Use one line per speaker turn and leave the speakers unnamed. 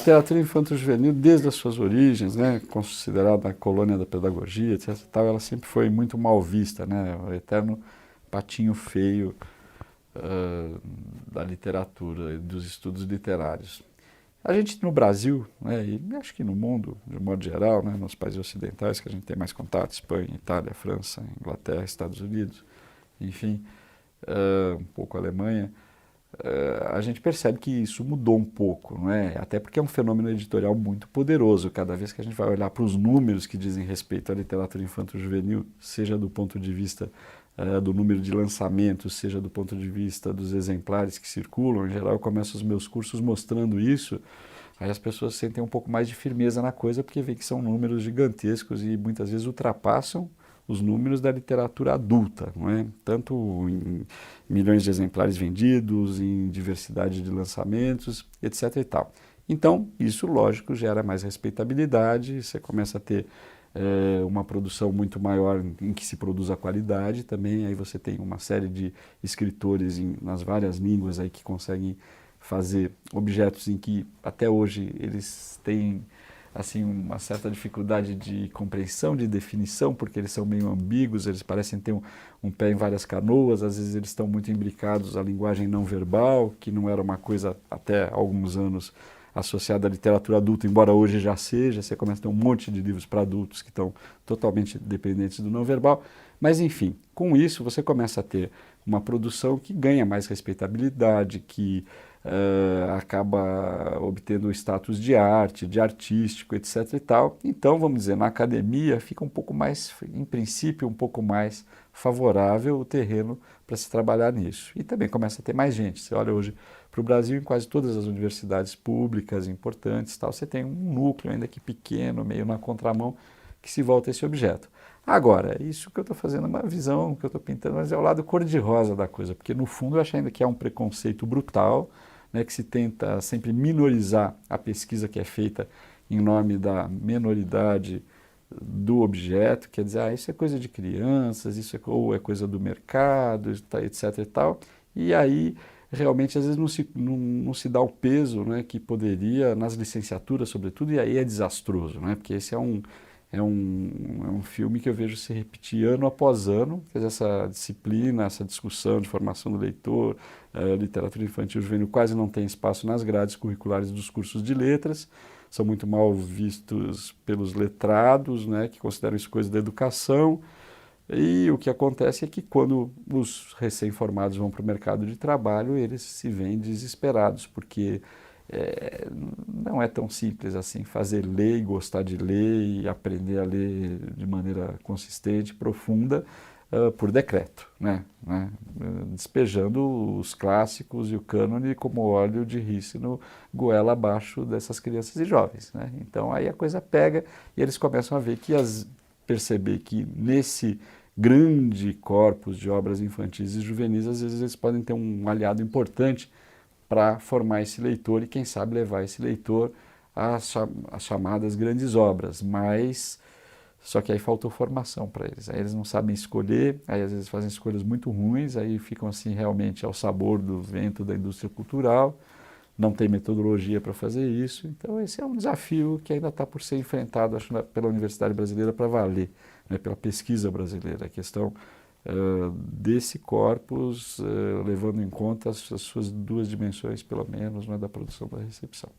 literatura infanto-juvenil, desde as suas origens, né, considerada a colônia da pedagogia, etc., tal, ela sempre foi muito mal vista, né, o eterno patinho feio da literatura e dos estudos literários. A gente no Brasil, né, e acho que no mundo, de um modo geral, né, nos países ocidentais que a gente tem mais contato, Espanha, Itália, França, Inglaterra, Estados Unidos, enfim, um pouco Alemanha, a gente percebe que isso mudou um pouco, não é? Até porque é um fenômeno editorial muito poderoso. Cada vez que a gente vai olhar para os números que dizem respeito à literatura infanto-juvenil, seja do ponto de vista do número de lançamentos, seja do ponto de vista dos exemplares que circulam, em geral eu começo os meus cursos mostrando isso, aí as pessoas sentem um pouco mais de firmeza na coisa, porque veem que são números gigantescos e muitas vezes ultrapassam os números da literatura adulta, não é? Tanto em milhões de exemplares vendidos, em diversidade de lançamentos, etc. e tal. Então, isso, lógico, gera mais respeitabilidade, você começa a ter uma produção muito maior em que se produz a qualidade também, aí você tem uma série de escritores nas várias línguas aí que conseguem fazer objetos em que até hoje eles têm assim uma certa dificuldade de compreensão, de definição, porque eles são meio ambíguos, eles parecem ter um pé em várias canoas, às vezes eles estão muito imbricados à linguagem não verbal, que não era uma coisa até alguns anos associada à literatura adulta, embora hoje já seja, você começa a ter um monte de livros para adultos que estão totalmente dependentes do não verbal, mas enfim, com isso você começa a ter uma produção que ganha mais respeitabilidade, que acaba obtendo o status de arte, de artístico, etc. e tal. Então, vamos dizer, na academia fica um pouco mais, em princípio, um pouco mais favorável o terreno para se trabalhar nisso. E também começa a ter mais gente. Você olha hoje para o Brasil, em quase todas as universidades públicas importantes, tal, você tem um núcleo ainda que pequeno, meio na contramão, que se volta a esse objeto. Agora, isso que eu estou fazendo é uma visão que eu estou pintando, mas é o lado cor-de-rosa da coisa, porque no fundo eu acho ainda que é um preconceito brutal, né, que se tenta sempre minorizar a pesquisa que é feita em nome da menoridade do objeto, quer dizer, isso é coisa de crianças, ou é coisa do mercado, etc. e tal, e aí realmente às vezes não se dá o peso, né, que poderia nas licenciaturas, sobretudo, e aí é desastroso, né, porque esse é um filme que eu vejo se repetir ano após ano, quer dizer, essa disciplina, essa discussão de formação do leitor, literatura infantil juvenil quase não tem espaço nas grades curriculares dos cursos de letras, são muito mal vistos pelos letrados, né, que consideram isso coisa da educação, e o que acontece é que quando os recém-formados vão para o mercado de trabalho, eles se veem desesperados, porque não é tão simples assim fazer ler e gostar de ler e aprender a ler de maneira consistente, profunda, por decreto, né? Despejando os clássicos e o cânone como óleo de rícino goela abaixo dessas crianças e jovens, né? Então aí a coisa pega e eles começam a ver perceber que nesse grande corpus de obras infantis e juvenis, às vezes eles podem ter um aliado importante para formar esse leitor e, quem sabe, levar esse leitor às chamadas grandes obras, mas só que aí faltou formação para eles, aí eles não sabem escolher, aí às vezes fazem escolhas muito ruins, aí ficam assim realmente ao sabor do vento da indústria cultural, não tem metodologia para fazer isso, então esse é um desafio que ainda está por ser enfrentado, acho, pela Universidade Brasileira para valer, né, pela pesquisa brasileira, a questão desse corpus, levando em conta as suas duas dimensões, pelo menos, né, da produção e da recepção.